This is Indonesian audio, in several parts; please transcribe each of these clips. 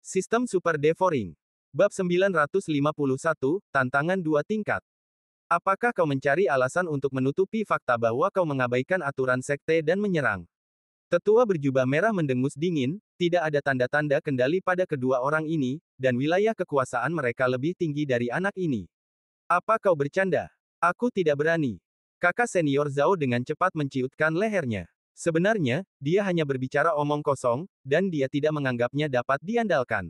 Sistem Super Devouring. Bab 951, Tantangan 2 tingkat. Apakah kau mencari alasan untuk menutupi fakta bahwa kau mengabaikan aturan sekte dan menyerang? Tetua berjubah merah mendengus dingin, tidak ada tanda-tanda kendali pada kedua orang ini, dan wilayah kekuasaan mereka lebih tinggi dari anak ini. Apa kau bercanda? Aku tidak berani. Kakak senior Zhao dengan cepat menciutkan lehernya. Sebenarnya, dia hanya berbicara omong kosong, dan dia tidak menganggapnya dapat diandalkan.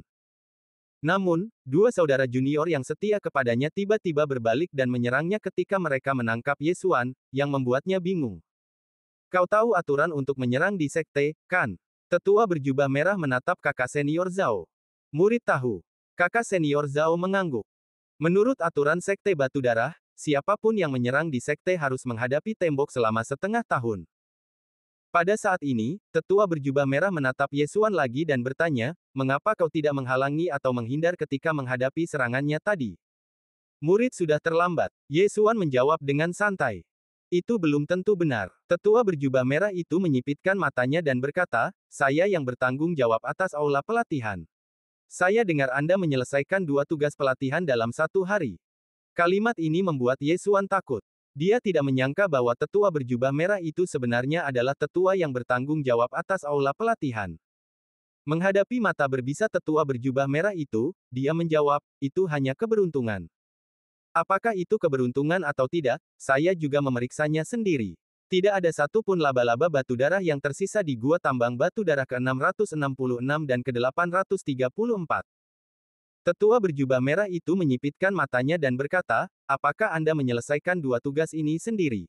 Namun, dua saudara junior yang setia kepadanya tiba-tiba berbalik dan menyerangnya ketika mereka menangkap Yesuan, yang membuatnya bingung. Kau tahu aturan untuk menyerang di sekte, kan? Tetua berjubah merah menatap kakak senior Zhao. Murid tahu. Kakak senior Zhao mengangguk. Menurut aturan sekte batu darah, siapapun yang menyerang di sekte harus menghadapi tembok selama setengah tahun. Pada saat ini, tetua berjubah merah menatap Yesuan lagi dan bertanya, mengapa kau tidak menghalangi atau menghindar ketika menghadapi serangannya tadi? Murid sudah terlambat. Yesuan menjawab dengan santai. Itu belum tentu benar. Tetua berjubah merah itu menyipitkan matanya dan berkata, saya yang bertanggung jawab atas aula pelatihan. Saya dengar Anda menyelesaikan 2 tugas pelatihan dalam 1 hari. Kalimat ini membuat Yesuan takut. Dia tidak menyangka bahwa tetua berjubah merah itu sebenarnya adalah tetua yang bertanggung jawab atas aula pelatihan. Menghadapi mata berbisa tetua berjubah merah itu, dia menjawab, itu hanya keberuntungan. Apakah itu keberuntungan atau tidak, saya juga memeriksanya sendiri. Tidak ada satupun laba-laba batu darah yang tersisa di gua tambang batu darah ke-666 dan ke-834. Tetua berjubah merah itu menyipitkan matanya dan berkata, apakah Anda menyelesaikan 2 tugas ini sendiri?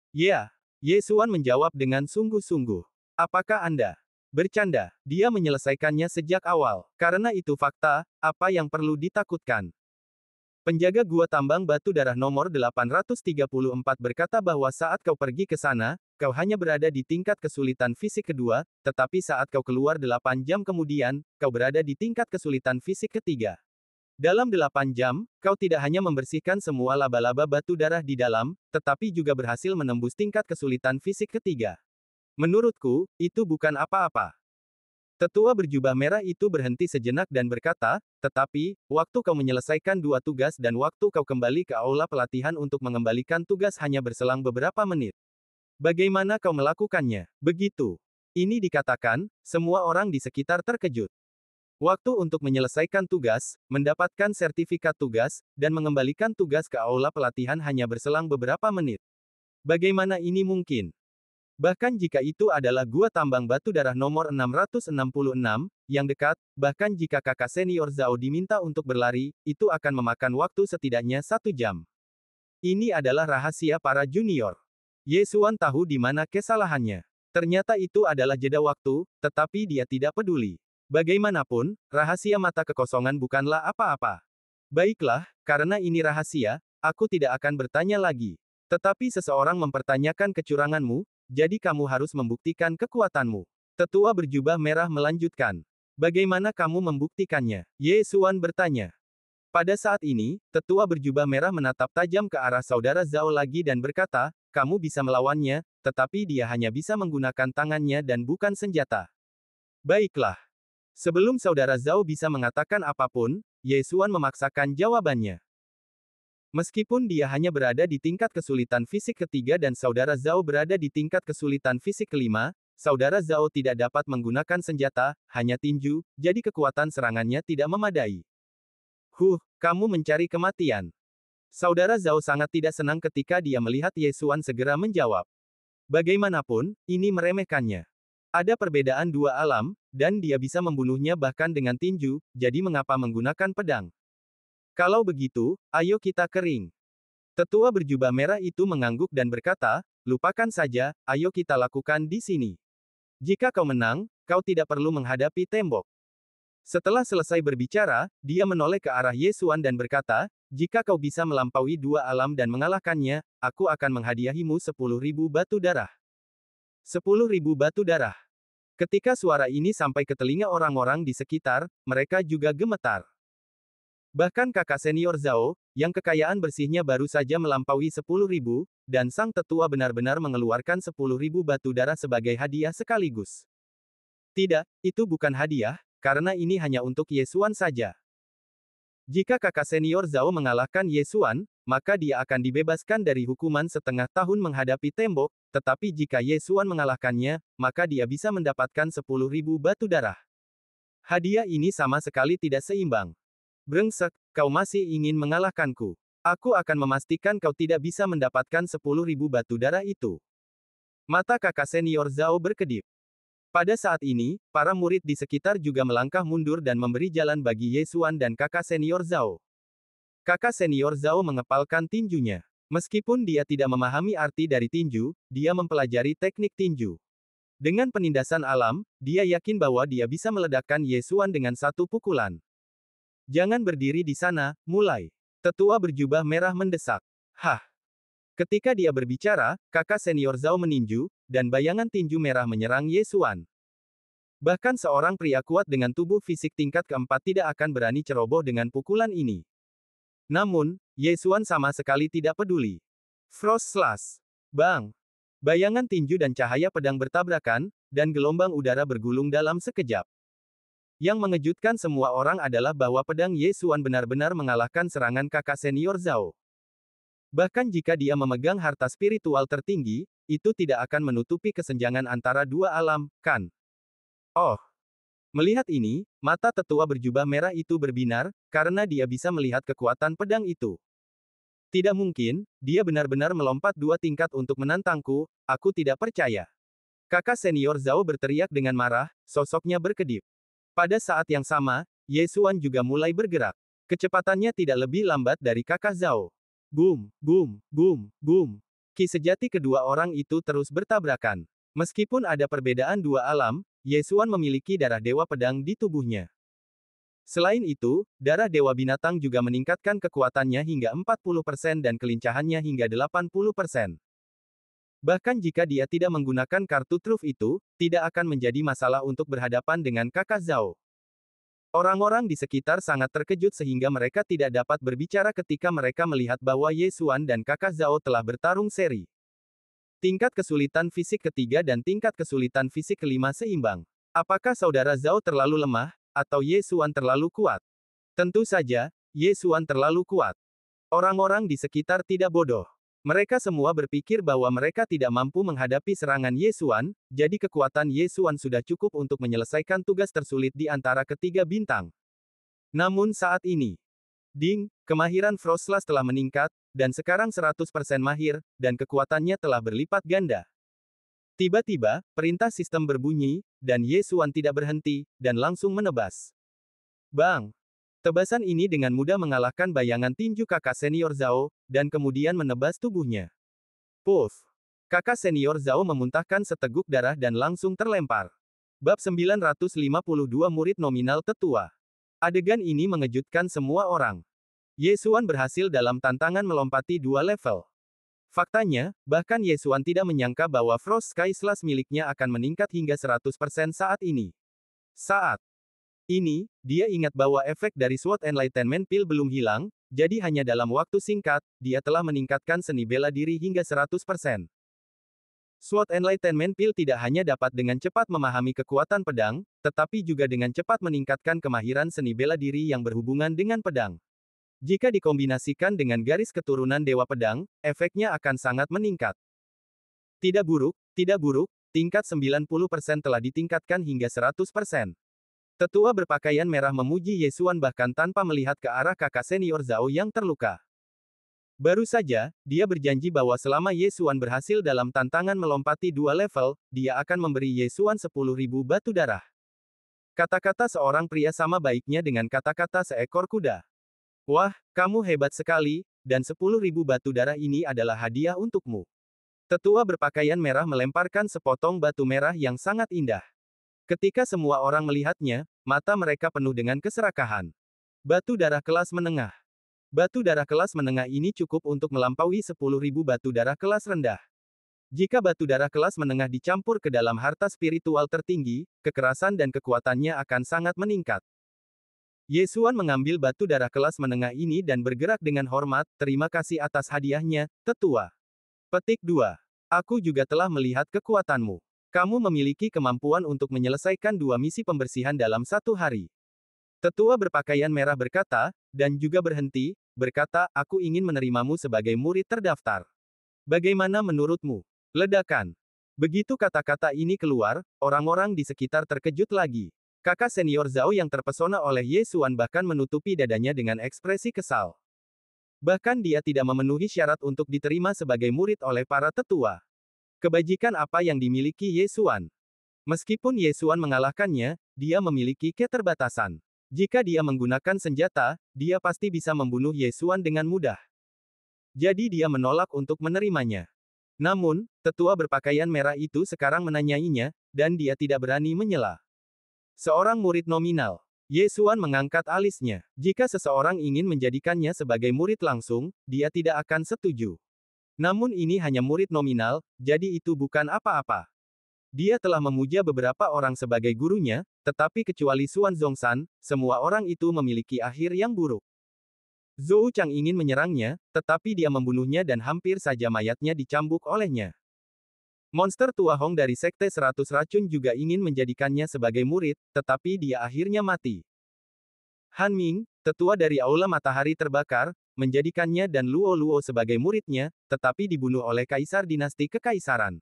Ya. Yesuan menjawab dengan sungguh-sungguh. Apakah Anda bercanda? Dia menyelesaikannya sejak awal. Karena itu fakta, apa yang perlu ditakutkan? Penjaga gua tambang batu darah nomor 834 berkata bahwa saat kau pergi ke sana, kau hanya berada di tingkat kesulitan fisik kedua, tetapi saat kau keluar 8 jam kemudian, kau berada di tingkat kesulitan fisik ketiga. Dalam 8 jam, kau tidak hanya membersihkan semua laba-laba batu darah di dalam, tetapi juga berhasil menembus tingkat kesulitan fisik ketiga. Menurutku, itu bukan apa-apa. Tetua berjubah merah itu berhenti sejenak dan berkata, tetapi, waktu kau menyelesaikan 2 tugas dan waktu kau kembali ke aula pelatihan untuk mengembalikan tugas hanya berselang beberapa menit. Bagaimana kau melakukannya? Begitu. Ini dikatakan, semua orang di sekitar terkejut. Waktu untuk menyelesaikan tugas, mendapatkan sertifikat tugas, dan mengembalikan tugas ke aula pelatihan hanya berselang beberapa menit. Bagaimana ini mungkin? Bahkan jika itu adalah gua tambang batu darah nomor 666, yang dekat, bahkan jika kakak senior Zhao diminta untuk berlari, itu akan memakan waktu setidaknya 1 jam. Ini adalah rahasia para junior. Yesuan tahu di mana kesalahannya. Ternyata itu adalah jeda waktu, tetapi dia tidak peduli. Bagaimanapun, rahasia mata kekosongan bukanlah apa-apa. Baiklah, karena ini rahasia, aku tidak akan bertanya lagi. Tetapi seseorang mempertanyakan kecuranganmu, jadi kamu harus membuktikan kekuatanmu. Tetua berjubah merah melanjutkan. Bagaimana kamu membuktikannya? Yesuan bertanya. Pada saat ini, tetua berjubah merah menatap tajam ke arah saudara Zhao lagi dan berkata, kamu bisa melawannya, tetapi dia hanya bisa menggunakan tangannya dan bukan senjata. Baiklah. Sebelum saudara Zhao bisa mengatakan apapun, Yesuan memaksakan jawabannya. Meskipun dia hanya berada di tingkat kesulitan fisik ketiga dan saudara Zhao berada di tingkat kesulitan fisik kelima, saudara Zhao tidak dapat menggunakan senjata, hanya tinju, jadi kekuatan serangannya tidak memadai. Kamu mencari kematian. Saudara Zhao sangat tidak senang ketika dia melihat Yesuan segera menjawab. Bagaimanapun, ini meremehkannya. Ada perbedaan 2 alam, dan dia bisa membunuhnya bahkan dengan tinju, jadi mengapa menggunakan pedang? Kalau begitu, ayo kita kering. Tetua berjubah merah itu mengangguk dan berkata, lupakan saja, ayo kita lakukan di sini. Jika kau menang, kau tidak perlu menghadapi tembok. Setelah selesai berbicara, dia menoleh ke arah Yesuan dan berkata, jika kau bisa melampaui 2 alam dan mengalahkannya, aku akan menghadiahimu 10.000 batu darah. 10.000 batu darah. Ketika suara ini sampai ke telinga orang-orang di sekitar, mereka juga gemetar. Bahkan kakak senior Zhao, yang kekayaan bersihnya baru saja melampaui 10.000, dan sang tetua benar-benar mengeluarkan 10.000 batu darah sebagai hadiah sekaligus. Tidak, itu bukan hadiah, karena ini hanya untuk Ye Xuan saja. Jika kakak senior Zhao mengalahkan Ye Xuan, maka dia akan dibebaskan dari hukuman setengah tahun menghadapi tembok, tetapi jika Ye Xuan mengalahkannya, maka dia bisa mendapatkan 10.000 batu darah. Hadiah ini sama sekali tidak seimbang. Brengsek, kau masih ingin mengalahkanku. Aku akan memastikan kau tidak bisa mendapatkan 10.000 batu darah itu. Mata kakak senior Zhao berkedip. Pada saat ini, para murid di sekitar juga melangkah mundur dan memberi jalan bagi Ye Xuan dan kakak senior Zhao. Kakak senior Zhao mengepalkan tinjunya. Meskipun dia tidak memahami arti dari tinju, dia mempelajari teknik tinju. Dengan penindasan alam, dia yakin bahwa dia bisa meledakkan Ye Xuan dengan satu pukulan. Jangan berdiri di sana, mulai. Tetua berjubah merah mendesak. Hah. Ketika dia berbicara, kakak senior Zhao meninju, dan bayangan tinju merah menyerang Ye Xuan. Bahkan seorang pria kuat dengan tubuh fisik tingkat keempat tidak akan berani ceroboh dengan pukulan ini. Namun, Ye Xuan sama sekali tidak peduli. Frost Slash. Bang! Bayangan tinju dan cahaya pedang bertabrakan, dan gelombang udara bergulung dalam sekejap. Yang mengejutkan semua orang adalah bahwa pedang Ye Xuan benar-benar mengalahkan serangan kakak senior Zhao. Bahkan jika dia memegang harta spiritual tertinggi, itu tidak akan menutupi kesenjangan antara dua alam, kan? Oh! Melihat ini, mata tetua berjubah merah itu berbinar, karena dia bisa melihat kekuatan pedang itu. Tidak mungkin, dia benar-benar melompat 2 tingkat untuk menantangku, aku tidak percaya. Kakak senior Zhao berteriak dengan marah, sosoknya berkedip. Pada saat yang sama, Ye Xuan juga mulai bergerak. Kecepatannya tidak lebih lambat dari kakak Zhao. Boom, boom, boom, boom. Ki sejati kedua orang itu terus bertabrakan. Meskipun ada perbedaan dua alam, Ye Xuan memiliki darah dewa pedang di tubuhnya. Selain itu, darah dewa binatang juga meningkatkan kekuatannya hingga 40% dan kelincahannya hingga 80%. Bahkan jika dia tidak menggunakan kartu truf itu, tidak akan menjadi masalah untuk berhadapan dengan kakak Zhao. Orang-orang di sekitar sangat terkejut sehingga mereka tidak dapat berbicara ketika mereka melihat bahwa Ye Xuan dan kakak Zhao telah bertarung seri. Tingkat kesulitan fisik ketiga dan tingkat kesulitan fisik kelima seimbang. Apakah saudara Zhao terlalu lemah, atau Ye Xuan terlalu kuat? Tentu saja, Ye Xuan terlalu kuat. Orang-orang di sekitar tidak bodoh. Mereka semua berpikir bahwa mereka tidak mampu menghadapi serangan Ye Xuan, jadi kekuatan Ye Xuan sudah cukup untuk menyelesaikan tugas tersulit di antara ketiga bintang. Namun saat ini, ding, kemahiran Frost Slash telah meningkat, dan sekarang 100% mahir, dan kekuatannya telah berlipat ganda. Tiba-tiba, perintah sistem berbunyi, dan Ye Xuan tidak berhenti, dan langsung menebas. Bang! Tebasan ini dengan mudah mengalahkan bayangan tinju kakak senior Zhao, dan kemudian menebas tubuhnya. Puff! Kakak senior Zhao memuntahkan seteguk darah dan langsung terlempar. Bab 952 Murid Nominal Tetua. Adegan ini mengejutkan semua orang. Ye Xuan berhasil dalam tantangan melompati 2 level. Faktanya, bahkan Ye Xuan tidak menyangka bahwa Frost Sky Slash miliknya akan meningkat hingga 100% saat ini. Saat ini, dia ingat bahwa efek dari Sword Enlightenment Pill belum hilang, jadi hanya dalam waktu singkat, dia telah meningkatkan seni bela diri hingga 100%. Sword Enlightenment Pill tidak hanya dapat dengan cepat memahami kekuatan pedang, tetapi juga dengan cepat meningkatkan kemahiran seni bela diri yang berhubungan dengan pedang. Jika dikombinasikan dengan garis keturunan Dewa Pedang, efeknya akan sangat meningkat. Tidak buruk, tingkat 90% telah ditingkatkan hingga 100%. Tetua berpakaian merah memuji Ye Xuan bahkan tanpa melihat ke arah kakak senior Zhao yang terluka. Baru saja, dia berjanji bahwa selama Ye Xuan berhasil dalam tantangan melompati 2 level, dia akan memberi Ye Xuan 10.000 batu darah. Kata-kata seorang pria sama baiknya dengan kata-kata seekor kuda. Wah, kamu hebat sekali, dan 10.000 batu darah ini adalah hadiah untukmu. Tetua berpakaian merah melemparkan sepotong batu merah yang sangat indah. Ketika semua orang melihatnya, mata mereka penuh dengan keserakahan. Batu darah kelas menengah. Batu darah kelas menengah ini cukup untuk melampaui 10.000 batu darah kelas rendah. Jika batu darah kelas menengah dicampur ke dalam harta spiritual tertinggi, kekerasan dan kekuatannya akan sangat meningkat. Ye Xuan mengambil batu darah kelas menengah ini dan bergerak dengan hormat, terima kasih atas hadiahnya, tetua. Petik 2. Aku juga telah melihat kekuatanmu. Kamu memiliki kemampuan untuk menyelesaikan 2 misi pembersihan dalam 1 hari. Tetua berpakaian merah berkata, dan juga berhenti, berkata, aku ingin menerimamu sebagai murid terdaftar. Bagaimana menurutmu? Ledakan. Begitu kata-kata ini keluar, orang-orang di sekitar terkejut lagi. Kakak senior Zhao yang terpesona oleh Ye Xuan bahkan menutupi dadanya dengan ekspresi kesal. Bahkan dia tidak memenuhi syarat untuk diterima sebagai murid oleh para tetua. Kebajikan apa yang dimiliki Ye Xuan? Meskipun Ye Xuan mengalahkannya, dia memiliki keterbatasan. Jika dia menggunakan senjata, dia pasti bisa membunuh Ye Xuan dengan mudah. Jadi dia menolak untuk menerimanya. Namun, tetua berpakaian merah itu sekarang menanyainya, dan dia tidak berani menyela. Seorang murid nominal. Ye Xuan mengangkat alisnya. Jika seseorang ingin menjadikannya sebagai murid langsung, dia tidak akan setuju. Namun ini hanya murid nominal, jadi itu bukan apa-apa. Dia telah memuja beberapa orang sebagai gurunya, tetapi kecuali Xuan Zhongshan, semua orang itu memiliki akhir yang buruk. Zhou Chang ingin menyerangnya, tetapi dia membunuhnya dan hampir saja mayatnya dicambuk olehnya. Monster tua Hong dari Sekte 100 Racun juga ingin menjadikannya sebagai murid, tetapi dia akhirnya mati. Han Ming, tetua dari Aula Matahari Terbakar, menjadikannya dan Luo Luo sebagai muridnya, tetapi dibunuh oleh Kaisar Dinasti Kekaisaran.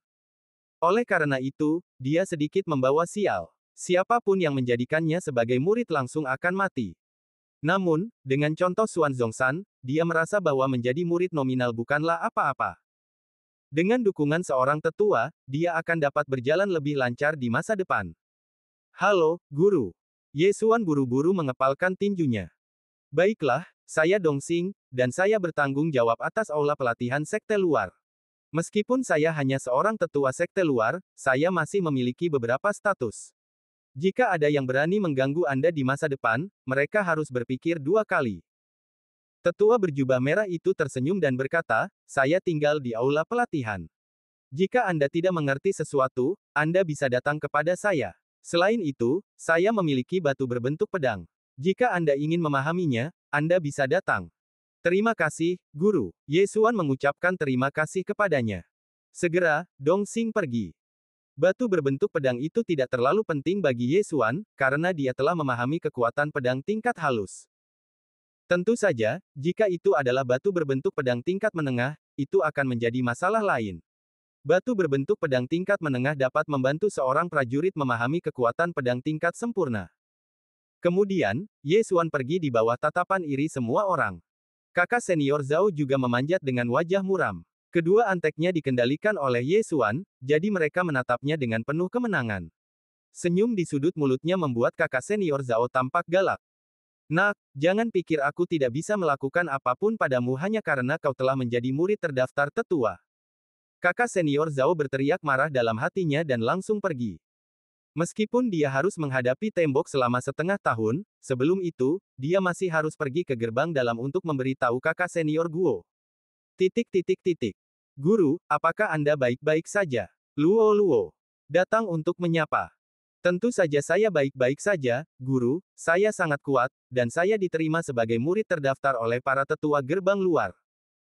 Oleh karena itu, dia sedikit membawa sial. Siapapun yang menjadikannya sebagai murid langsung akan mati. Namun, dengan contoh Xuan Zhongshan, dia merasa bahwa menjadi murid nominal bukanlah apa-apa. Dengan dukungan seorang tetua, dia akan dapat berjalan lebih lancar di masa depan. Halo, Guru. Ye Xuan buru-buru mengepalkan tinjunya. Baiklah, saya Dongxing, dan saya bertanggung jawab atas aula pelatihan sekte luar. Meskipun saya hanya seorang tetua sekte luar, saya masih memiliki beberapa status. Jika ada yang berani mengganggu Anda di masa depan, mereka harus berpikir 2 kali. Tetua berjubah merah itu tersenyum dan berkata, saya tinggal di aula pelatihan. Jika Anda tidak mengerti sesuatu, Anda bisa datang kepada saya. Selain itu, saya memiliki batu berbentuk pedang. Jika Anda ingin memahaminya, Anda bisa datang. Terima kasih, Guru. Ye Xuan mengucapkan terima kasih kepadanya. Segera, Dongxing pergi. Batu berbentuk pedang itu tidak terlalu penting bagi Ye Xuan, karena dia telah memahami kekuatan pedang tingkat halus. Tentu saja, jika itu adalah batu berbentuk pedang tingkat menengah, itu akan menjadi masalah lain. Batu berbentuk pedang tingkat menengah dapat membantu seorang prajurit memahami kekuatan pedang tingkat sempurna. Kemudian, Ye Xuan pergi di bawah tatapan iri semua orang. Kakak senior Zhao juga memanjat dengan wajah muram. Kedua anteknya dikendalikan oleh Ye Xuan, jadi mereka menatapnya dengan penuh kemenangan. Senyum di sudut mulutnya membuat kakak senior Zhao tampak galak. Nak, jangan pikir aku tidak bisa melakukan apapun padamu hanya karena kau telah menjadi murid terdaftar tetua. Kakak senior Zhao berteriak marah dalam hatinya dan langsung pergi. Meskipun dia harus menghadapi tembok selama setengah tahun, sebelum itu, dia masih harus pergi ke gerbang dalam untuk memberitahu kakak senior Guo. Guru, apakah Anda baik-baik saja? Luo Luo datang untuk menyapa. Tentu saja saya baik-baik saja, Guru, saya sangat kuat, dan saya diterima sebagai murid terdaftar oleh para tetua gerbang luar.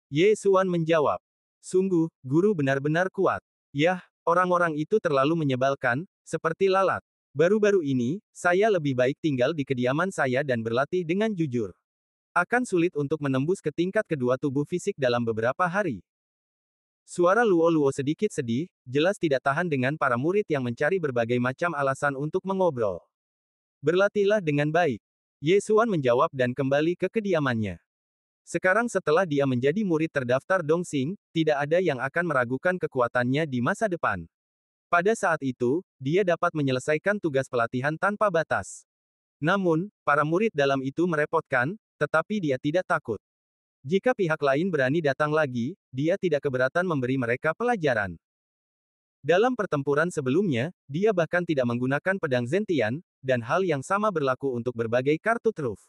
Ye Xuan menjawab. Sungguh, Guru benar-benar kuat. Yah, orang-orang itu terlalu menyebalkan, seperti lalat. Baru-baru ini, saya lebih baik tinggal di kediaman saya dan berlatih dengan jujur. Akan sulit untuk menembus ke tingkat kedua tubuh fisik dalam beberapa hari. Suara Luo Luo sedikit sedih, jelas tidak tahan dengan para murid yang mencari berbagai macam alasan untuk mengobrol. Berlatihlah dengan baik. Ye Xuan menjawab dan kembali ke kediamannya. Sekarang setelah dia menjadi murid terdaftar Dongxing, tidak ada yang akan meragukan kekuatannya di masa depan. Pada saat itu, dia dapat menyelesaikan tugas pelatihan tanpa batas. Namun, para murid dalam itu merepotkan, tetapi dia tidak takut. Jika pihak lain berani datang lagi, dia tidak keberatan memberi mereka pelajaran. Dalam pertempuran sebelumnya, dia bahkan tidak menggunakan pedang Zentian, dan hal yang sama berlaku untuk berbagai kartu truf.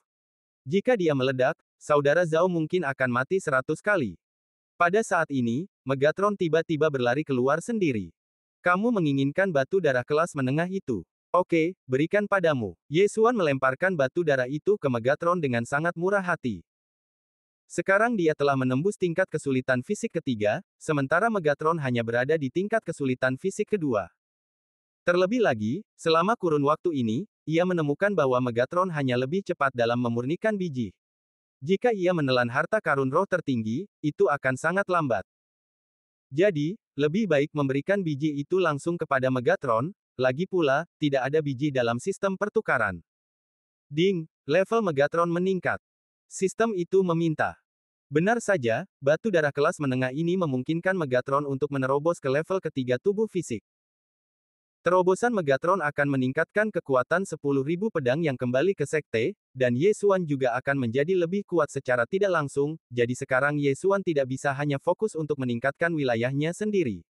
Jika dia meledak, saudara Zhao mungkin akan mati 100 kali. Pada saat ini, Megatron tiba-tiba berlari keluar sendiri. Kamu menginginkan batu darah kelas menengah itu. Oke, berikan padamu. Ye Xuan melemparkan batu darah itu ke Megatron dengan sangat murah hati. Sekarang dia telah menembus tingkat kesulitan fisik ketiga, sementara Megatron hanya berada di tingkat kesulitan fisik kedua. Terlebih lagi, selama kurun waktu ini, ia menemukan bahwa Megatron hanya lebih cepat dalam memurnikan biji. Jika ia menelan harta karun roh tertinggi, itu akan sangat lambat. Jadi, lebih baik memberikan biji itu langsung kepada Megatron, lagi pula, tidak ada biji dalam sistem pertukaran. Ding, level Megatron meningkat. Sistem itu meminta. Benar saja, batu darah kelas menengah ini memungkinkan Megatron untuk menerobos ke level ketiga tubuh fisik. Terobosan Megatron akan meningkatkan kekuatan 10.000 pedang yang kembali ke sekte, dan Ye Xuan juga akan menjadi lebih kuat secara tidak langsung, jadi sekarang Ye Xuan tidak bisa hanya fokus untuk meningkatkan wilayahnya sendiri.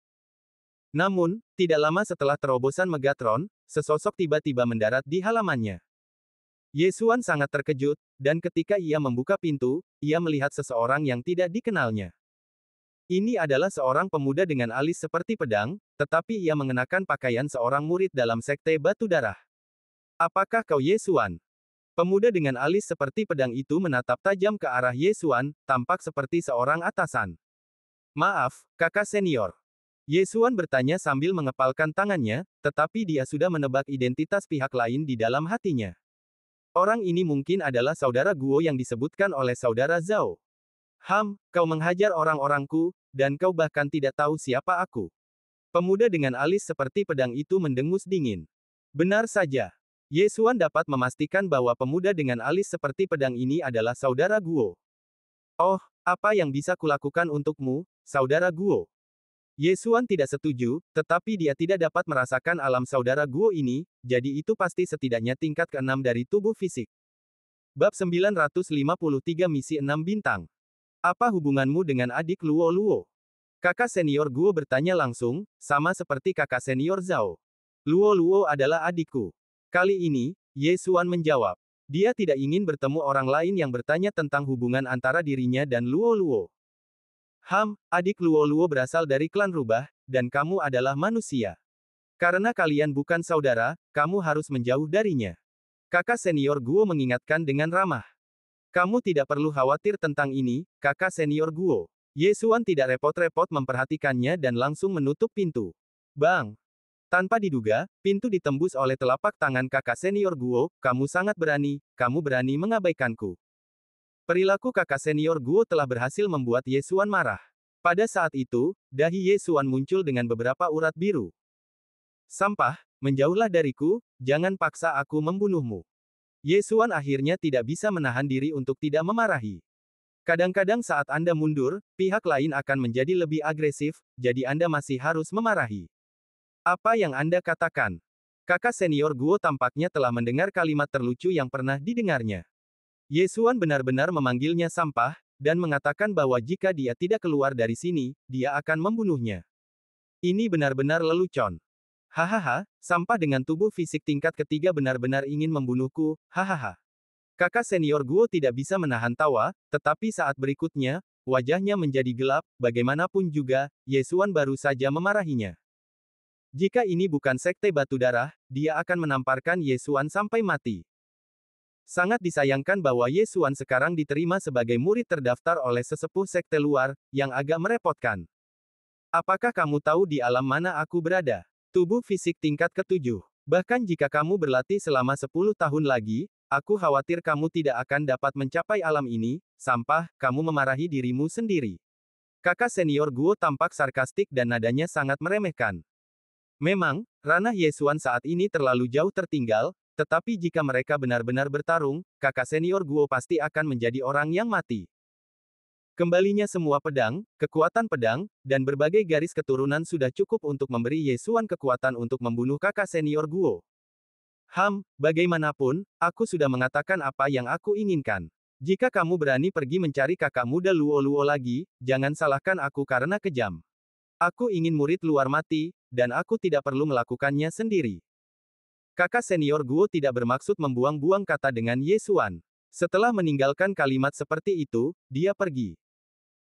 Namun, tidak lama setelah terobosan Megatron, sesosok tiba-tiba mendarat di halamannya. Ye Xuan sangat terkejut, dan ketika ia membuka pintu, ia melihat seseorang yang tidak dikenalnya. Ini adalah seorang pemuda dengan alis seperti pedang, tetapi ia mengenakan pakaian seorang murid dalam sekte batu darah. Apakah kau Ye Xuan? Pemuda dengan alis seperti pedang itu menatap tajam ke arah Ye Xuan, tampak seperti seorang atasan. Maaf, kakak senior. Ye Xuan bertanya sambil mengepalkan tangannya, tetapi dia sudah menebak identitas pihak lain di dalam hatinya. Orang ini mungkin adalah saudara Guo yang disebutkan oleh saudara Zhao. Kau menghajar orang-orangku, dan kau bahkan tidak tahu siapa aku. Pemuda dengan alis seperti pedang itu mendengus dingin. Benar saja. Ye Xuan dapat memastikan bahwa pemuda dengan alis seperti pedang ini adalah saudara Guo. Oh, apa yang bisa kulakukan untukmu, saudara Guo? Ye Xuan tidak setuju, tetapi dia tidak dapat merasakan alam saudara Guo ini, jadi itu pasti setidaknya tingkat ke-6 dari tubuh fisik. Bab 953 Misi 6 Bintang. Apa hubunganmu dengan adik Luo Luo? Kakak senior Guo bertanya langsung, sama seperti kakak senior Zhao. Luo Luo adalah adikku. Kali ini, Ye Xuan menjawab. Dia tidak ingin bertemu orang lain yang bertanya tentang hubungan antara dirinya dan Luo Luo. Adik Luo Luo berasal dari klan rubah, dan kamu adalah manusia. Karena kalian bukan saudara, kamu harus menjauh darinya. Kakak senior Guo mengingatkan dengan ramah. Kamu tidak perlu khawatir tentang ini, kakak senior Guo. Ye Xuan tidak repot-repot memperhatikannya dan langsung menutup pintu. Bang! Tanpa diduga, pintu ditembus oleh telapak tangan kakak senior Guo, kamu sangat berani, kamu berani mengabaikanku. Perilaku kakak senior Guo telah berhasil membuat Ye Xuan marah. Pada saat itu, dahi Ye Xuan muncul dengan beberapa urat biru. Sampah, menjauhlah dariku, jangan paksa aku membunuhmu. Ye Xuan akhirnya tidak bisa menahan diri untuk tidak memarahi. Kadang-kadang saat Anda mundur, pihak lain akan menjadi lebih agresif, jadi Anda masih harus memarahi. Apa yang Anda katakan? Kakak senior Guo tampaknya telah mendengar kalimat terlucu yang pernah didengarnya. Ye Xuan benar-benar memanggilnya sampah, dan mengatakan bahwa jika dia tidak keluar dari sini, dia akan membunuhnya. Ini benar-benar lelucon. Hahaha, sampah dengan tubuh fisik tingkat ketiga benar-benar ingin membunuhku, hahaha. Kakak senior Guo tidak bisa menahan tawa, tetapi saat berikutnya, wajahnya menjadi gelap, bagaimanapun juga, Ye Xuan baru saja memarahinya. Jika ini bukan sekte batu darah, dia akan menamparkan Ye Xuan sampai mati. Sangat disayangkan bahwa Ye Xuan sekarang diterima sebagai murid terdaftar oleh sesepuh sekte luar, yang agak merepotkan. Apakah kamu tahu di alam mana aku berada? Tubuh fisik tingkat ke-7. Bahkan jika kamu berlatih selama 10 tahun lagi, aku khawatir kamu tidak akan dapat mencapai alam ini, sampah, kamu memarahi dirimu sendiri. Kakak senior Guo tampak sarkastik dan nadanya sangat meremehkan. Memang, ranah Ye Xuan saat ini terlalu jauh tertinggal, tetapi jika mereka benar-benar bertarung, kakak senior Guo pasti akan menjadi orang yang mati. Kembalinya semua pedang, kekuatan pedang, dan berbagai garis keturunan sudah cukup untuk memberi Ye Xuan kekuatan untuk membunuh kakak senior Guo. Bagaimanapun, aku sudah mengatakan apa yang aku inginkan. Jika kamu berani pergi mencari kakak muda Luo Luo lagi, jangan salahkan aku karena kejam. Aku ingin murid luar mati, dan aku tidak perlu melakukannya sendiri. Kakak senior Guo tidak bermaksud membuang-buang kata dengan Ye Xuan. Setelah meninggalkan kalimat seperti itu, dia pergi.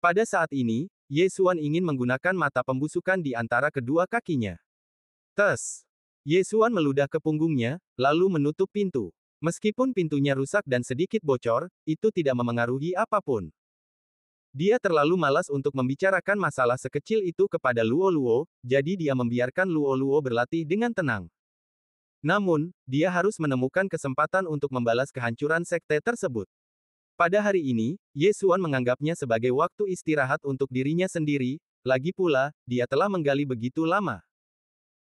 Pada saat ini, Ye Xuan ingin menggunakan mata pembusukan di antara kedua kakinya. Tes! Ye Xuan meludah ke punggungnya, lalu menutup pintu. Meskipun pintunya rusak dan sedikit bocor, itu tidak memengaruhi apapun. Dia terlalu malas untuk membicarakan masalah sekecil itu kepada Luo Luo, jadi dia membiarkan Luo Luo berlatih dengan tenang. Namun, dia harus menemukan kesempatan untuk membalas kehancuran sekte tersebut. Pada hari ini, Ye Xuan menganggapnya sebagai waktu istirahat untuk dirinya sendiri, lagi pula, dia telah menggali begitu lama.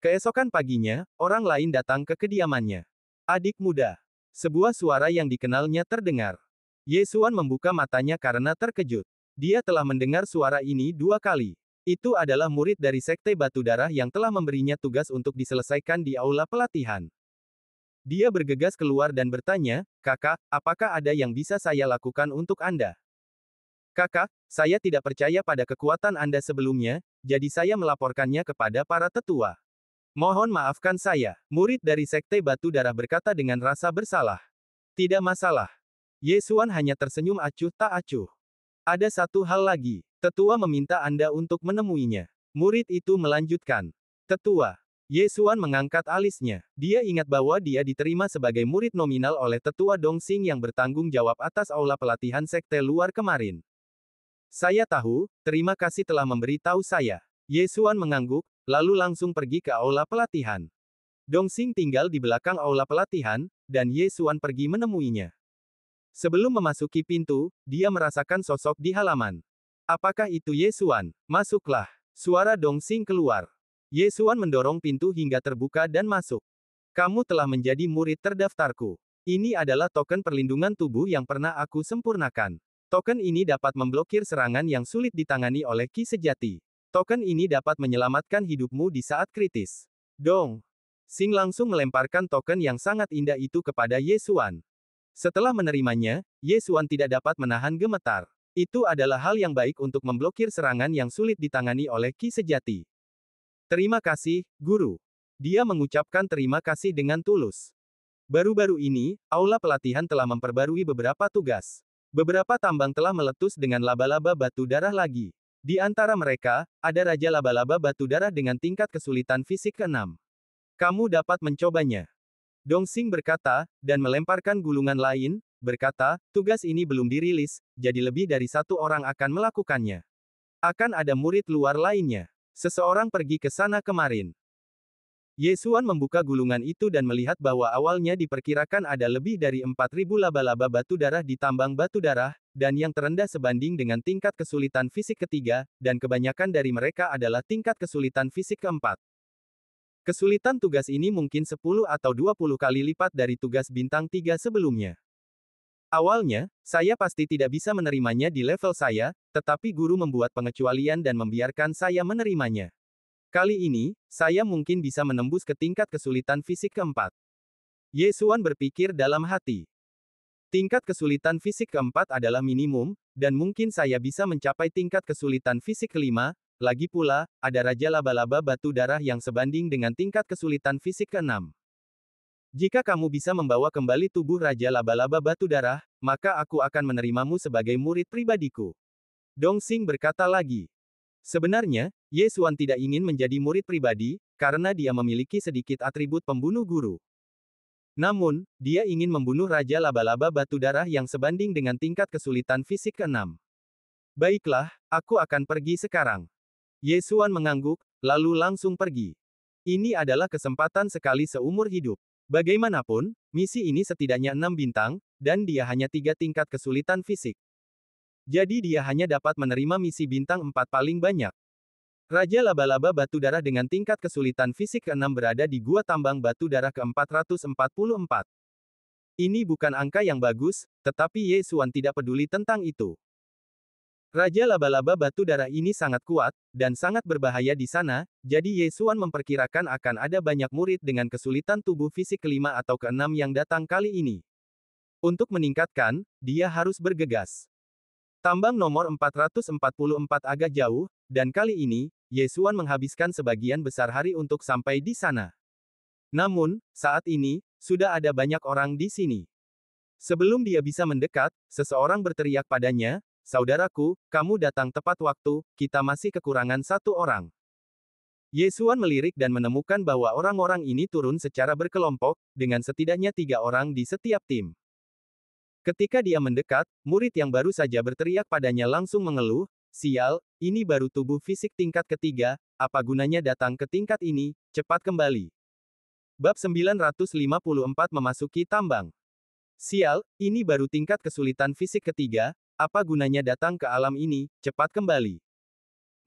Keesokan paginya, orang lain datang ke kediamannya. Adik muda. Sebuah suara yang dikenalnya terdengar. Ye Xuan membuka matanya karena terkejut. Dia telah mendengar suara ini 2 kali. Itu adalah murid dari Sekte Batu Darah yang telah memberinya tugas untuk diselesaikan di aula pelatihan. Dia bergegas keluar dan bertanya, "Kakak, apakah ada yang bisa saya lakukan untuk Anda?" "Kakak, saya tidak percaya pada kekuatan Anda sebelumnya, jadi saya melaporkannya kepada para tetua. Mohon maafkan saya." Murid dari Sekte Batu Darah berkata dengan rasa bersalah. "Tidak masalah." Ye Xuan hanya tersenyum acuh tak acuh. "Ada satu hal lagi. Tetua meminta Anda untuk menemuinya." Murid itu melanjutkan. "Tetua." Ye Xuan mengangkat alisnya. Dia ingat bahwa dia diterima sebagai murid nominal oleh Tetua Dongxing yang bertanggung jawab atas aula pelatihan sekte luar kemarin. "Saya tahu, terima kasih telah memberi tahu saya." Ye Xuan mengangguk, lalu langsung pergi ke aula pelatihan. Dongxing tinggal di belakang aula pelatihan, dan Ye Xuan pergi menemuinya. Sebelum memasuki pintu, dia merasakan sosok di halaman. "Apakah itu Ye Xuan? Masuklah." Suara Dongxing keluar. Ye Xuan mendorong pintu hingga terbuka dan masuk. "Kamu telah menjadi murid terdaftarku. Ini adalah token perlindungan tubuh yang pernah aku sempurnakan. Token ini dapat memblokir serangan yang sulit ditangani oleh Ki sejati. Token ini dapat menyelamatkan hidupmu di saat kritis." Dong. Xing langsung melemparkan token yang sangat indah itu kepada Ye Xuan. Setelah menerimanya, Ye Xuan tidak dapat menahan gemetar. Itu adalah hal yang baik untuk memblokir serangan yang sulit ditangani oleh Ki sejati. "Terima kasih, Guru." Dia mengucapkan terima kasih dengan tulus. Baru-baru ini, aula pelatihan telah memperbarui beberapa tugas. Beberapa tambang telah meletus dengan laba-laba batu darah lagi. Di antara mereka, ada Raja Laba-laba Batu Darah dengan tingkat kesulitan fisik ke-6. "Kamu dapat mencobanya." Dongxing berkata, dan melemparkan gulungan lain, berkata, "Tugas ini belum dirilis, jadi lebih dari satu orang akan melakukannya. Akan ada murid luar lainnya. Seseorang pergi ke sana kemarin." Ye Xuan membuka gulungan itu dan melihat bahwa awalnya diperkirakan ada lebih dari 4.000 laba-laba batu darah di tambang batu darah, dan yang terendah sebanding dengan tingkat kesulitan fisik ketiga, dan kebanyakan dari mereka adalah tingkat kesulitan fisik keempat. Kesulitan tugas ini mungkin 10 atau 20 kali lipat dari tugas bintang 3 sebelumnya. Awalnya, saya pasti tidak bisa menerimanya di level saya, tetapi guru membuat pengecualian dan membiarkan saya menerimanya. Kali ini, saya mungkin bisa menembus ke tingkat kesulitan fisik keempat. Ye Xuan berpikir dalam hati. Tingkat kesulitan fisik keempat adalah minimum, dan mungkin saya bisa mencapai tingkat kesulitan fisik kelima. Lagi pula, ada Raja Laba-laba Batu Darah yang sebanding dengan tingkat kesulitan fisik ke-6. "Jika kamu bisa membawa kembali tubuh Raja Laba-laba Batu Darah, maka aku akan menerimamu sebagai murid pribadiku." Dongxing berkata lagi. Sebenarnya, Ye Xuan tidak ingin menjadi murid pribadi, karena dia memiliki sedikit atribut pembunuh guru. Namun, dia ingin membunuh Raja Laba-laba Batu Darah yang sebanding dengan tingkat kesulitan fisik ke-6. "Baiklah, aku akan pergi sekarang." Ye Xuan mengangguk, lalu langsung pergi. Ini adalah kesempatan sekali seumur hidup. Bagaimanapun, misi ini setidaknya 6 bintang, dan dia hanya 3 tingkat kesulitan fisik. Jadi dia hanya dapat menerima misi bintang 4 paling banyak. Raja Laba-laba Batu Darah dengan tingkat kesulitan fisik ke-6 berada di Gua Tambang Batu Darah ke-444. Ini bukan angka yang bagus, tetapi Ye Xuan tidak peduli tentang itu. Raja Laba-laba Batu Darah ini sangat kuat, dan sangat berbahaya di sana, jadi Ye Xuan memperkirakan akan ada banyak murid dengan kesulitan tubuh fisik ke-5 atau ke-6 yang datang kali ini. Untuk meningkatkan, dia harus bergegas. Tambang nomor 444 agak jauh, dan kali ini, Ye Xuan menghabiskan sebagian besar hari untuk sampai di sana. Namun, saat ini, sudah ada banyak orang di sini. Sebelum dia bisa mendekat, seseorang berteriak padanya, "Saudaraku, kamu datang tepat waktu, kita masih kekurangan satu orang." Ye Xuan melirik dan menemukan bahwa orang-orang ini turun secara berkelompok, dengan setidaknya 3 orang di setiap tim. Ketika dia mendekat, murid yang baru saja berteriak padanya langsung mengeluh, "Sial, ini baru tubuh fisik tingkat ketiga, apa gunanya datang ke tingkat ini, cepat kembali." Bab 954 memasuki tambang. Sial, ini baru tingkat kesulitan fisik ketiga, apa gunanya datang ke alam ini, cepat kembali.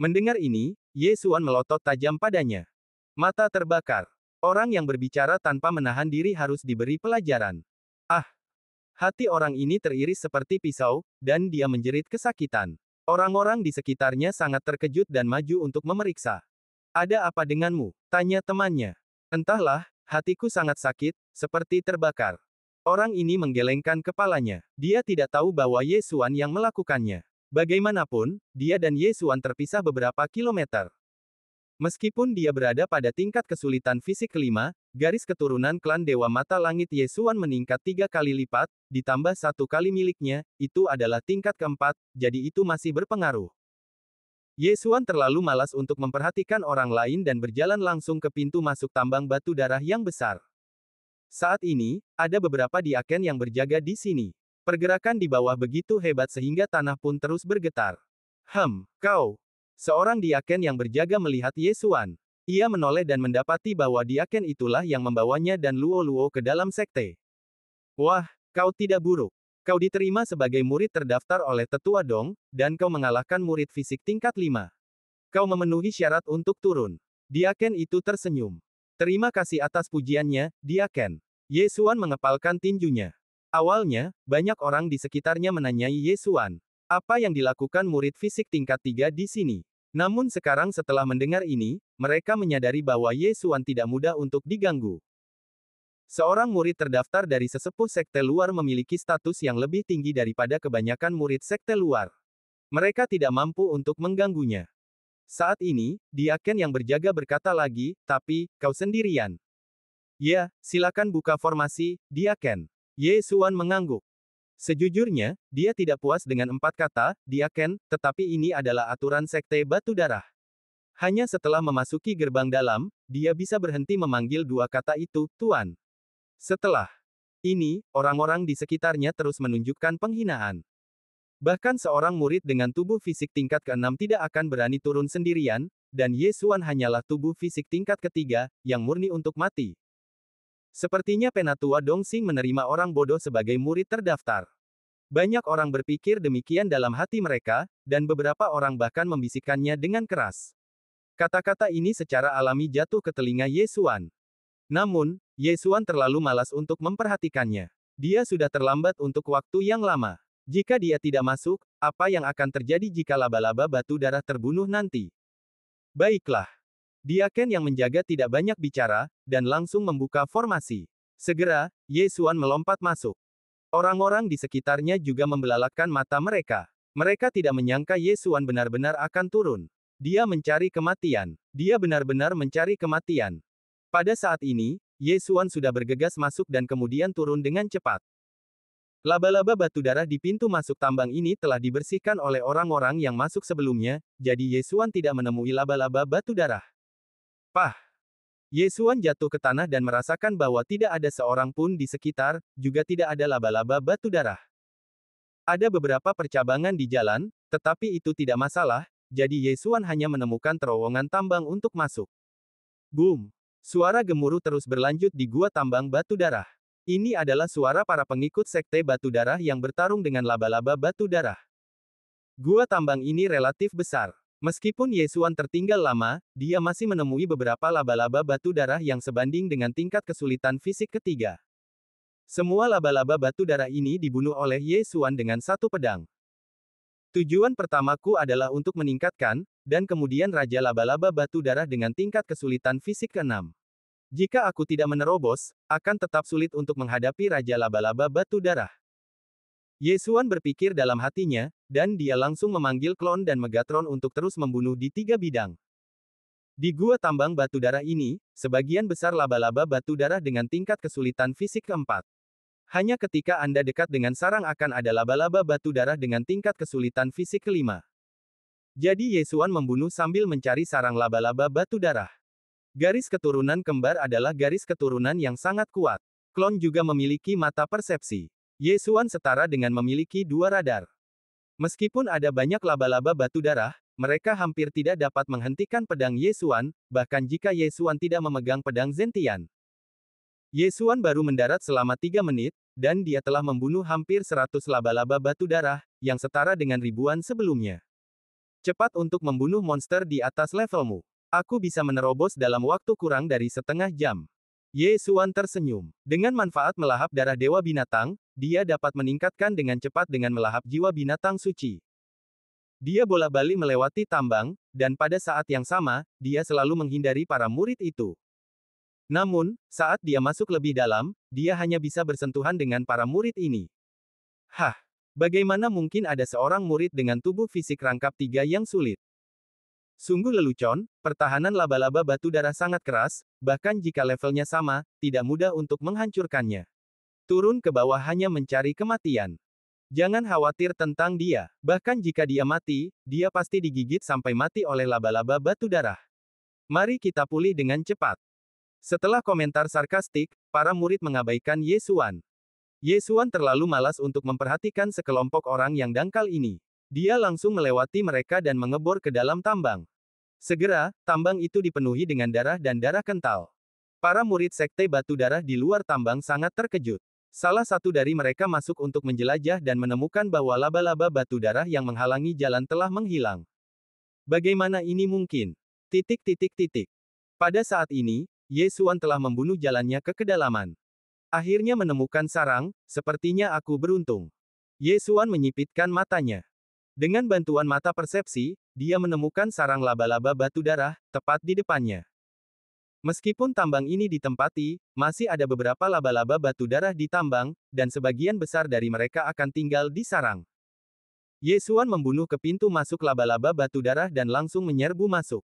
Mendengar ini, Ye Xuan melotot tajam padanya. Mata terbakar. Orang yang berbicara tanpa menahan diri harus diberi pelajaran. Ah! Hati orang ini teriris seperti pisau, dan dia menjerit kesakitan. Orang-orang di sekitarnya sangat terkejut dan maju untuk memeriksa. Ada apa denganmu? Tanya temannya. Entahlah, hatiku sangat sakit, seperti terbakar. Orang ini menggelengkan kepalanya. Dia tidak tahu bahwa Ye Xuan yang melakukannya. Bagaimanapun, dia dan Ye Xuan terpisah beberapa kilometer. Meskipun dia berada pada tingkat kesulitan fisik kelima, garis keturunan klan Dewa Mata Langit Ye Xuan meningkat 3 kali lipat, ditambah 1 kali miliknya, itu adalah tingkat keempat, jadi itu masih berpengaruh. Ye Xuan terlalu malas untuk memperhatikan orang lain dan berjalan langsung ke pintu masuk tambang batu darah yang besar. Saat ini, ada beberapa diaken yang berjaga di sini. Pergerakan di bawah begitu hebat sehingga tanah pun terus bergetar. Kau. Seorang diaken yang berjaga melihat Ye Xuan. Ia menoleh dan mendapati bahwa diaken itulah yang membawanya dan Luo-Luo ke dalam sekte. Wah, kau tidak buruk. Kau diterima sebagai murid terdaftar oleh Tetua Dong, dan kau mengalahkan murid fisik tingkat 5. Kau memenuhi syarat untuk turun. Diaken itu tersenyum. Terima kasih atas pujiannya, Diaken. Ye Xuan mengepalkan tinjunya. Awalnya, banyak orang di sekitarnya menanyai Ye Xuan. Apa yang dilakukan murid fisik tingkat 3 di sini? Namun sekarang setelah mendengar ini, mereka menyadari bahwa Ye Xuan tidak mudah untuk diganggu. Seorang murid terdaftar dari sesepuh sekte luar memiliki status yang lebih tinggi daripada kebanyakan murid sekte luar. Mereka tidak mampu untuk mengganggunya. Saat ini, diaken yang berjaga berkata lagi, tapi, kau sendirian. Ya, silakan buka formasi, diaken. Ye Xuan mengangguk. Sejujurnya, dia tidak puas dengan 4 kata, diaken, tetapi ini adalah aturan sekte batu darah. Hanya setelah memasuki gerbang dalam, dia bisa berhenti memanggil 2 kata itu, Tuan. Setelah ini, orang-orang di sekitarnya terus menunjukkan penghinaan. Bahkan seorang murid dengan tubuh fisik tingkat ke-6 tidak akan berani turun sendirian, dan Ye Xuan hanyalah tubuh fisik tingkat ketiga, yang murni untuk mati. Sepertinya Penatua Dongxing menerima orang bodoh sebagai murid terdaftar. Banyak orang berpikir demikian dalam hati mereka, dan beberapa orang bahkan membisikkannya dengan keras. Kata-kata ini secara alami jatuh ke telinga Ye Xuan. Namun, Ye Xuan terlalu malas untuk memperhatikannya. Dia sudah terlambat untuk waktu yang lama. Jika dia tidak masuk, apa yang akan terjadi jika laba-laba batu darah terbunuh nanti? Baiklah. Diaken yang menjaga tidak banyak bicara, dan langsung membuka formasi. Segera, Ye Xuan melompat masuk. Orang-orang di sekitarnya juga membelalakkan mata mereka. Mereka tidak menyangka Ye Xuan benar-benar akan turun. Dia mencari kematian. Dia benar-benar mencari kematian. Pada saat ini, Ye Xuan sudah bergegas masuk dan kemudian turun dengan cepat. Laba-laba batu darah di pintu masuk tambang ini telah dibersihkan oleh orang-orang yang masuk sebelumnya, jadi Ye Xuan tidak menemui laba-laba batu darah. Pah! Ye Xuan jatuh ke tanah dan merasakan bahwa tidak ada seorang pun di sekitar, juga tidak ada laba-laba batu darah. Ada beberapa percabangan di jalan, tetapi itu tidak masalah, jadi Ye Xuan hanya menemukan terowongan tambang untuk masuk. Boom! Suara gemuruh terus berlanjut di gua tambang batu darah. Ini adalah suara para pengikut sekte batu darah yang bertarung dengan laba-laba batu darah. Gua tambang ini relatif besar. Meskipun Ye Xuan tertinggal lama, dia masih menemui beberapa laba-laba batu darah yang sebanding dengan tingkat kesulitan fisik ketiga. Semua laba-laba batu darah ini dibunuh oleh Ye Xuan dengan satu pedang. Tujuan pertamaku adalah untuk meningkatkan, dan kemudian Raja Laba-laba Batu Darah dengan tingkat kesulitan fisik ke-6. Jika aku tidak menerobos, akan tetap sulit untuk menghadapi Raja Laba-laba Batu Darah. Ye Xuan berpikir dalam hatinya, dan dia langsung memanggil klon dan Megatron untuk terus membunuh di 3 bidang. Di gua tambang batu darah ini, sebagian besar laba-laba batu darah dengan tingkat kesulitan fisik ke-4. Hanya ketika Anda dekat dengan sarang akan ada laba-laba batu darah dengan tingkat kesulitan fisik ke-5. Jadi Ye Xuan membunuh sambil mencari sarang laba-laba batu darah. Garis keturunan kembar adalah garis keturunan yang sangat kuat. Klon juga memiliki mata persepsi. Ye Xuan setara dengan memiliki 2 radar. Meskipun ada banyak laba-laba batu darah, mereka hampir tidak dapat menghentikan pedang Ye Xuan, bahkan jika Ye Xuan tidak memegang pedang Zentian. Yesuan baru mendarat selama 3 menit, dan dia telah membunuh hampir 100 laba-laba batu darah, yang setara dengan ribuan sebelumnya. Cepat untuk membunuh monster di atas levelmu. Aku bisa menerobos dalam waktu kurang dari setengah jam. Yesuan tersenyum. Dengan manfaat melahap darah dewa binatang, dia dapat meningkatkan dengan cepat dengan melahap jiwa binatang suci. Dia bolak-balik melewati tambang, dan pada saat yang sama, dia selalu menghindari para murid itu. Namun, saat dia masuk lebih dalam, dia hanya bisa bersentuhan dengan para murid ini. Hah! Bagaimana mungkin ada seorang murid dengan tubuh fisik rangkap 3 yang sulit? Sungguh lelucon, pertahanan laba-laba batu darah sangat keras, bahkan jika levelnya sama, tidak mudah untuk menghancurkannya. Turun ke bawah hanya mencari kematian. Jangan khawatir tentang dia. Bahkan jika dia mati, dia pasti digigit sampai mati oleh laba-laba batu darah. Mari kita pulih dengan cepat. Setelah komentar sarkastik, para murid mengabaikan Yesuan. Yesuan terlalu malas untuk memperhatikan sekelompok orang yang dangkal ini. Dia langsung melewati mereka dan mengebor ke dalam tambang. Segera, tambang itu dipenuhi dengan darah dan darah kental. Para murid sekte batu darah di luar tambang sangat terkejut. Salah satu dari mereka masuk untuk menjelajah dan menemukan bahwa laba-laba batu darah yang menghalangi jalan telah menghilang. Bagaimana ini mungkin? Pada saat ini, Yesuan telah membunuh jalannya ke kedalaman. Akhirnya menemukan sarang, sepertinya aku beruntung. Yesuan menyipitkan matanya. Dengan bantuan mata persepsi, dia menemukan sarang laba-laba batu darah, tepat di depannya. Meskipun tambang ini ditempati, masih ada beberapa laba-laba batu darah di tambang, dan sebagian besar dari mereka akan tinggal di sarang. Yesuan membunuh ke pintu masuk laba-laba batu darah dan langsung menyerbu masuk.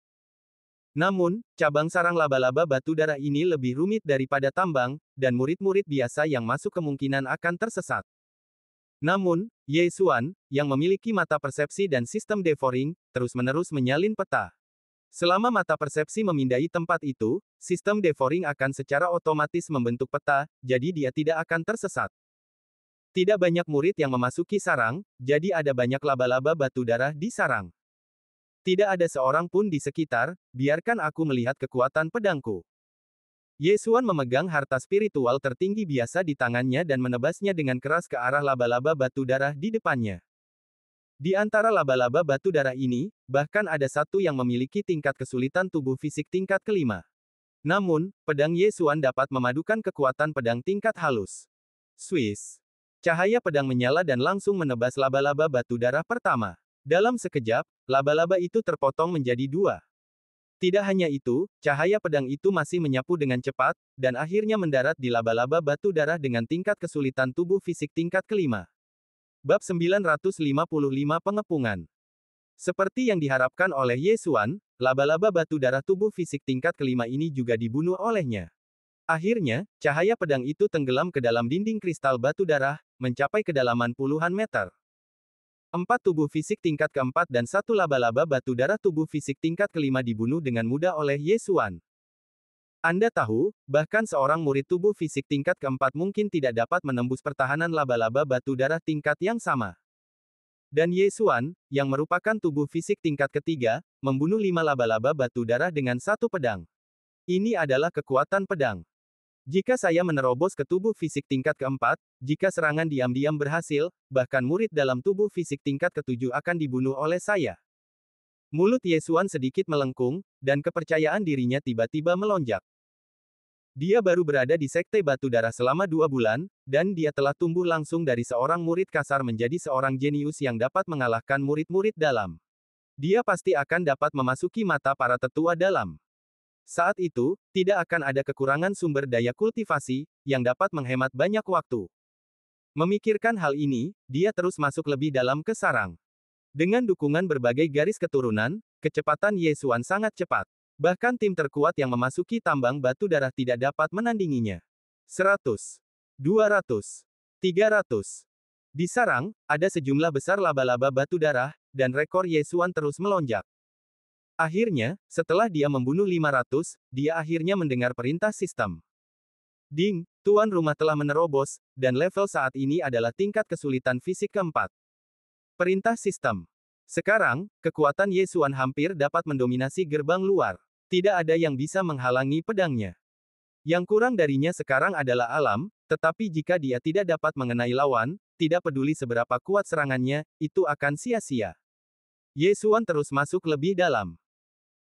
Namun, cabang sarang laba-laba batu darah ini lebih rumit daripada tambang, dan murid-murid biasa yang masuk kemungkinan akan tersesat. Namun, Yesuan, yang memiliki mata persepsi dan sistem devouring, terus-menerus menyalin peta. Selama mata persepsi memindai tempat itu, sistem devouring akan secara otomatis membentuk peta, jadi dia tidak akan tersesat. Tidak banyak murid yang memasuki sarang, jadi ada banyak laba-laba batu darah di sarang. Tidak ada seorang pun di sekitar, biarkan aku melihat kekuatan pedangku. Yesuan memegang harta spiritual tertinggi biasa di tangannya dan menebasnya dengan keras ke arah laba-laba batu darah di depannya. Di antara laba-laba batu darah ini, bahkan ada satu yang memiliki tingkat kesulitan tubuh fisik tingkat kelima. Namun, pedang Yesuan dapat memadukan kekuatan pedang tingkat halus. Swiss. Cahaya pedang menyala dan langsung menebas laba-laba batu darah pertama. Dalam sekejap, laba-laba itu terpotong menjadi 2. Tidak hanya itu, cahaya pedang itu masih menyapu dengan cepat, dan akhirnya mendarat di laba-laba batu darah dengan tingkat kesulitan tubuh fisik tingkat kelima. Bab 955 Pengepungan. Seperti yang diharapkan oleh Yesuan, laba-laba batu darah tubuh fisik tingkat kelima ini juga dibunuh olehnya. Akhirnya, cahaya pedang itu tenggelam ke dalam dinding kristal batu darah, mencapai kedalaman puluhan meter. 4 tubuh fisik tingkat keempat dan 1 laba-laba batu darah tubuh fisik tingkat kelima dibunuh dengan mudah oleh Yesuan. Anda tahu, bahkan seorang murid tubuh fisik tingkat keempat mungkin tidak dapat menembus pertahanan laba-laba batu darah tingkat yang sama. Dan Yesuan, yang merupakan tubuh fisik tingkat ketiga, membunuh 5 laba-laba batu darah dengan 1 pedang. Ini adalah kekuatan pedang. Jika saya menerobos ke tubuh fisik tingkat keempat, jika serangan diam-diam berhasil, bahkan murid dalam tubuh fisik tingkat ketujuh akan dibunuh oleh saya. Mulut Yesuan sedikit melengkung, dan kepercayaan dirinya tiba-tiba melonjak. Dia baru berada di sekte batu darah selama 2 bulan, dan dia telah tumbuh langsung dari seorang murid kasar menjadi seorang jenius yang dapat mengalahkan murid-murid dalam. Dia pasti akan dapat memasuki mata para tetua dalam. Saat itu, tidak akan ada kekurangan sumber daya kultivasi, yang dapat menghemat banyak waktu. Memikirkan hal ini, dia terus masuk lebih dalam ke sarang. Dengan dukungan berbagai garis keturunan, kecepatan Yesuan sangat cepat. Bahkan tim terkuat yang memasuki tambang batu darah tidak dapat menandinginya. 100, 200, 300. Di sarang, ada sejumlah besar laba-laba batu darah, dan rekor Yesuan terus melonjak. Akhirnya, setelah dia membunuh 500, dia akhirnya mendengar perintah sistem. Ding, tuan rumah telah menerobos, dan level saat ini adalah tingkat kesulitan fisik keempat. Perintah sistem. Sekarang, kekuatan Yesuan hampir dapat mendominasi gerbang luar. Tidak ada yang bisa menghalangi pedangnya. Yang kurang darinya sekarang adalah alam, tetapi jika dia tidak dapat mengenai lawan, tidak peduli seberapa kuat serangannya, itu akan sia-sia. Ye Xuan terus masuk lebih dalam.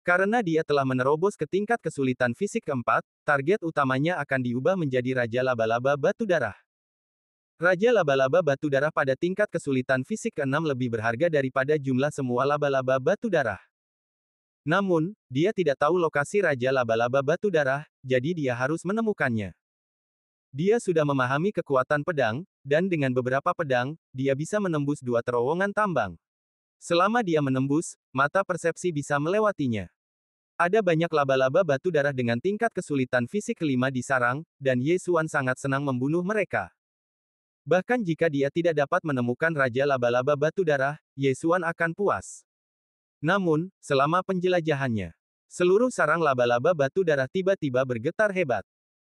Karena dia telah menerobos ke tingkat kesulitan fisik keempat, target utamanya akan diubah menjadi Raja Laba-Laba Batu Darah. Raja Laba-Laba Batu Darah pada tingkat kesulitan fisik ke-6 lebih berharga daripada jumlah semua laba-laba batu darah. Namun, dia tidak tahu lokasi Raja Laba-Laba Batu Darah, jadi dia harus menemukannya. Dia sudah memahami kekuatan pedang, dan dengan beberapa pedang, dia bisa menembus 2 terowongan tambang. Selama dia menembus, mata persepsi bisa melewatinya. Ada banyak laba-laba batu darah dengan tingkat kesulitan fisik kelima di sarang, dan Ye Xuan sangat senang membunuh mereka. Bahkan jika dia tidak dapat menemukan Raja Laba-Laba Batu Darah, Ye Xuan akan puas. Namun, selama penjelajahannya, seluruh sarang laba-laba batu darah tiba-tiba bergetar hebat.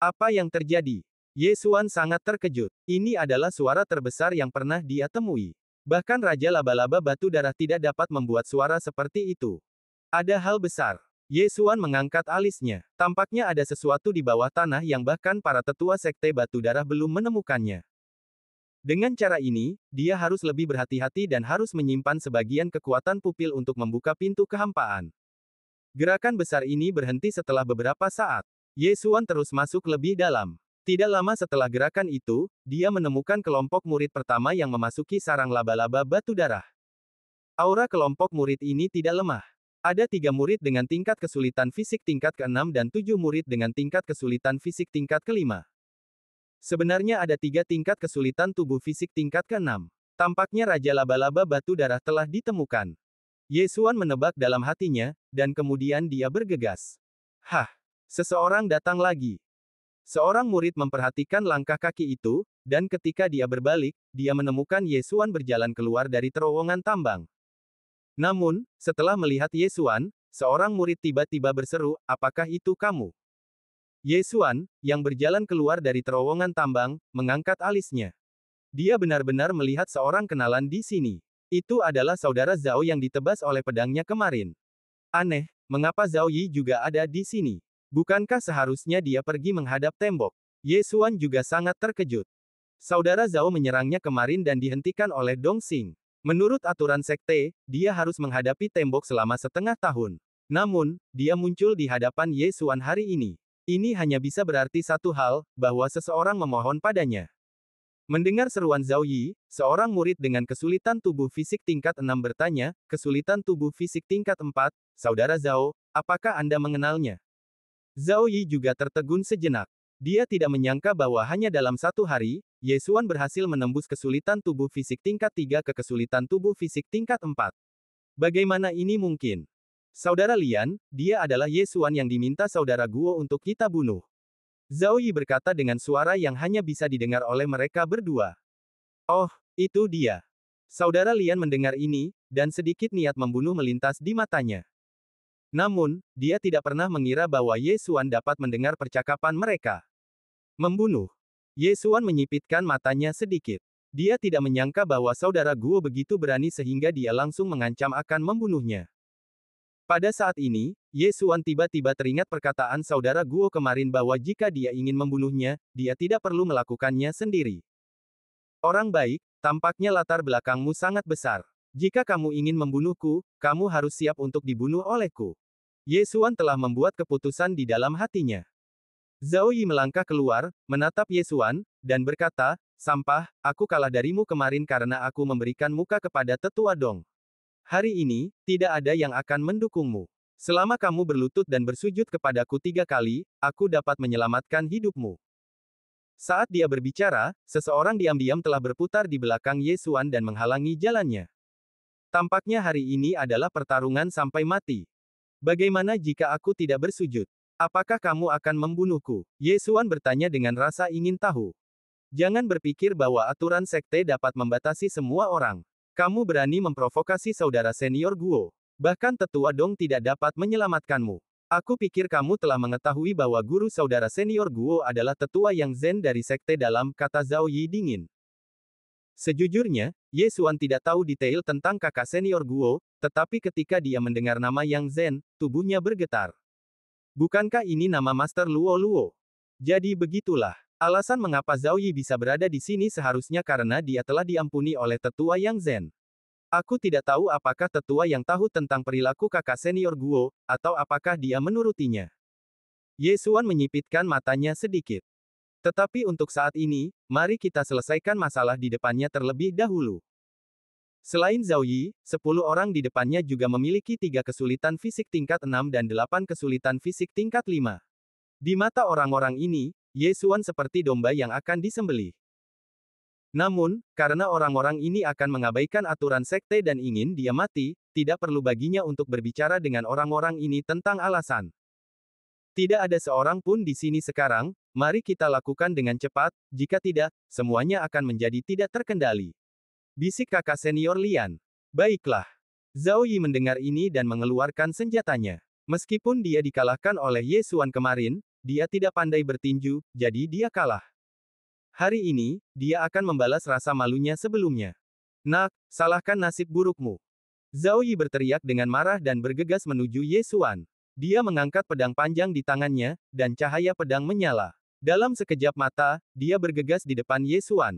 Apa yang terjadi? Ye Xuan sangat terkejut. Ini adalah suara terbesar yang pernah dia temui. Bahkan Raja Laba-Laba Batu Darah tidak dapat membuat suara seperti itu. Ada hal besar. Ye Xuan mengangkat alisnya. Tampaknya ada sesuatu di bawah tanah yang bahkan para tetua sekte batu darah belum menemukannya. Dengan cara ini, dia harus lebih berhati-hati dan harus menyimpan sebagian kekuatan pupil untuk membuka pintu kehampaan. Gerakan besar ini berhenti setelah beberapa saat. Ye Xuan terus masuk lebih dalam. Tidak lama setelah gerakan itu, dia menemukan kelompok murid pertama yang memasuki sarang laba-laba batu darah. Aura kelompok murid ini tidak lemah. Ada 3 murid dengan tingkat kesulitan fisik tingkat ke-6 dan 7 murid dengan tingkat kesulitan fisik tingkat ke-5. Sebenarnya ada 3 tingkat kesulitan tubuh fisik tingkat ke-6. Tampaknya Raja Laba-Laba Batu Darah telah ditemukan. Ye Xuan menebak dalam hatinya, dan kemudian dia bergegas. Hah! Seseorang datang lagi. Seorang murid memperhatikan langkah kaki itu, dan ketika dia berbalik, dia menemukan Ye Xuan berjalan keluar dari terowongan tambang. Namun, setelah melihat Ye Xuan, seorang murid tiba-tiba berseru, "Apakah itu kamu?" Ye Xuan, yang berjalan keluar dari terowongan tambang, mengangkat alisnya. Dia benar-benar melihat seorang kenalan di sini. Itu adalah saudara Zhao yang ditebas oleh pedangnya kemarin. Aneh, mengapa Zhao Yi juga ada di sini? Bukankah seharusnya dia pergi menghadap tembok? Ye Xuan juga sangat terkejut. Saudara Zhao menyerangnya kemarin dan dihentikan oleh Dong Xing. Menurut aturan sekte, dia harus menghadapi tembok selama setengah tahun. Namun, dia muncul di hadapan Ye Xuan hari ini. Ini hanya bisa berarti satu hal, bahwa seseorang memohon padanya. Mendengar seruan Zhao Yi, seorang murid dengan kesulitan tubuh fisik tingkat 6 bertanya, kesulitan tubuh fisik tingkat 4, Saudara Zhao, apakah Anda mengenalnya? Zhao Yi juga tertegun sejenak. Dia tidak menyangka bahwa hanya dalam 1 hari, Ye Xuan berhasil menembus kesulitan tubuh fisik tingkat 3 ke kesulitan tubuh fisik tingkat 4. Bagaimana ini mungkin? Saudara Lian, dia adalah Ye Xuan yang diminta saudara Guo untuk kita bunuh. Zhao Yi berkata dengan suara yang hanya bisa didengar oleh mereka berdua. Oh, itu dia. Saudara Lian mendengar ini, dan sedikit niat membunuh melintas di matanya. Namun, dia tidak pernah mengira bahwa Ye Xuan dapat mendengar percakapan mereka. Membunuh. Ye Xuan menyipitkan matanya sedikit. Dia tidak menyangka bahwa saudara Guo begitu berani sehingga dia langsung mengancam akan membunuhnya. Pada saat ini, Ye Xuan tiba-tiba teringat perkataan saudara Guo kemarin bahwa jika dia ingin membunuhnya, dia tidak perlu melakukannya sendiri. Orang baik, tampaknya latar belakangmu sangat besar. Jika kamu ingin membunuhku, kamu harus siap untuk dibunuh olehku. Ye Xuan telah membuat keputusan di dalam hatinya. Zhao Yi melangkah keluar, menatap Ye Xuan, dan berkata, "Sampah, aku kalah darimu kemarin karena aku memberikan muka kepada tetua Dong. Hari ini, tidak ada yang akan mendukungmu. Selama kamu berlutut dan bersujud kepadaku 3 kali, aku dapat menyelamatkan hidupmu." Saat dia berbicara, seseorang diam-diam telah berputar di belakang Ye Xuan dan menghalangi jalannya. Tampaknya hari ini adalah pertarungan sampai mati. Bagaimana jika aku tidak bersujud? Apakah kamu akan membunuhku? Ye Xuan bertanya dengan rasa ingin tahu. Jangan berpikir bahwa aturan sekte dapat membatasi semua orang. Kamu berani memprovokasi saudara senior Guo. Bahkan tetua Dong tidak dapat menyelamatkanmu. Aku pikir kamu telah mengetahui bahwa guru saudara senior Guo adalah tetua yang Zen dari sekte dalam, kata Zhao Yi dingin. Sejujurnya, Ye Xuan tidak tahu detail tentang kakak senior Guo, tetapi ketika dia mendengar nama Yang Zen, tubuhnya bergetar. Bukankah ini nama Master Luo Luo? Jadi begitulah. Alasan mengapa Zhao Yi bisa berada di sini seharusnya karena dia telah diampuni oleh tetua Yang Zhen. Aku tidak tahu apakah tetua yang tahu tentang perilaku kakak senior Guo, atau apakah dia menurutinya. Ye Xuan menyipitkan matanya sedikit. Tetapi untuk saat ini, mari kita selesaikan masalah di depannya terlebih dahulu. Selain Zhao Yi, 10 orang di depannya juga memiliki 3 kesulitan fisik tingkat 6 dan 8 kesulitan fisik tingkat 5. Di mata orang-orang ini, Ye Xuan seperti domba yang akan disembelih. Namun, karena orang-orang ini akan mengabaikan aturan sekte dan ingin dia mati, tidak perlu baginya untuk berbicara dengan orang-orang ini tentang alasan. Tidak ada seorang pun di sini sekarang, mari kita lakukan dengan cepat, jika tidak, semuanya akan menjadi tidak terkendali. Bisik kakak senior Lian. Baiklah. Zhao Yi mendengar ini dan mengeluarkan senjatanya. Meskipun dia dikalahkan oleh Ye Xuan kemarin, dia tidak pandai bertinju, jadi dia kalah. Hari ini, dia akan membalas rasa malunya sebelumnya. Nak, salahkan nasib burukmu. Zhao Yi berteriak dengan marah dan bergegas menuju Ye Xuan. Dia mengangkat pedang panjang di tangannya, dan cahaya pedang menyala. Dalam sekejap mata, dia bergegas di depan Ye Xuan.